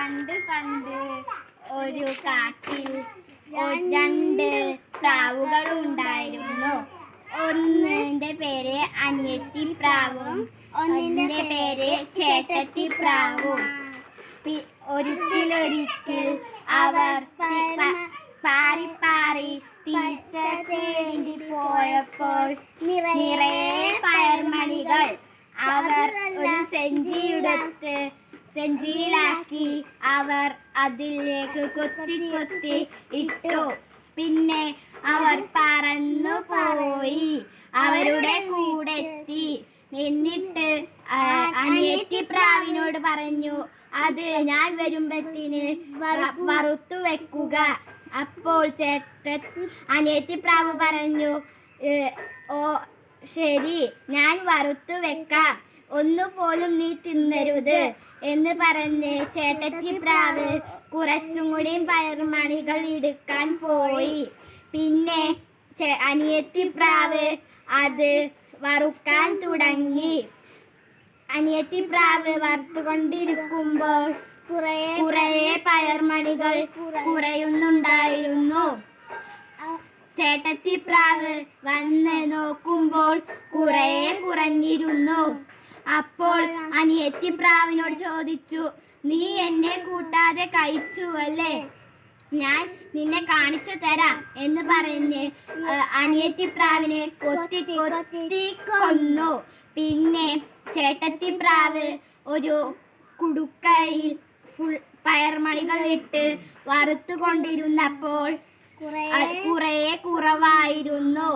പണ്ട് പണ്ട് ഒരു കാട്ടിൽ രണ്ട് പ്രാവുകൾ ഉണ്ടായിരുന്നു. ഒന്നിന്റെ പേര് അനിയത്തി പ്രാവും ഒന്നിന്റെ പേര് ചേട്ടത്തി പ്രാവും. ഒരിക്കൽ അവർ പാറി പാറി തീറ്റ തേടി പോയപ്പോൾ നിറയെ പയർമണികൾ അവർ ഒരു സെഞ്ചിയിലാക്കി അവർ അതിലേക്ക് കൊത്തി കൊത്തി ഇട്ടു. പിന്നെ അവർ പറന്നു പോയി അവരുടെ കൂടെത്തി. എന്നിട്ട് അനിയത്തി പ്രാവിനോട് പറഞ്ഞു, അത് ഞാൻ വരുമ്പത്തിന് വറുത്തു വെക്കുക. അപ്പോൾ അനിയത്തി പ്രാവ് പറഞ്ഞു, ഓ ശരി, ഞാൻ വറുത്തു വെക്കാം, ഒന്നുപോലും നീ തിന്നരുത് എന്ന് പറഞ്ഞ് ചേട്ടത്തി പ്രാവ് കുറച്ചും കൂടി പയർമണികൾ എടുക്കാൻ പോയി. പിന്നെ അനിയത്തി പ്രാവ് അത് വറുക്കാൻ തുടങ്ങി. അനിയത്തി പ്രാവ് വറുത്തുകൊണ്ടിരിക്കുമ്പോൾ കുറേ പയർമണികൾ കുറയുന്നുണ്ടായിരുന്നു. ചേട്ടത്തി പ്രാവ് വന്ന് നോക്കുമ്പോൾ കുറേ കുറഞ്ഞിരുന്നു. അപ്പോൾ അനിയത്തി പ്രാവിനോട് ചോദിച്ചു, നീ എന്നെ കൂട്ടാതെ കഴിച്ചു അല്ലേ? ഞാൻ നിന്നെ കാണിച്ചു തരാം എന്ന് പറഞ്ഞ് അനിയത്തി പ്രാവിനെ കൊത്തി കൊത്തി കൊന്നു. പിന്നെ ചേട്ടത്തി പ്രാവ് ഒരു കുടുക്കയിൽ പയർമണികൾ ഇട്ട് വറുത്തുകൊണ്ടിരുന്നപ്പോൾ കുറേ കുറവായിരുന്നു.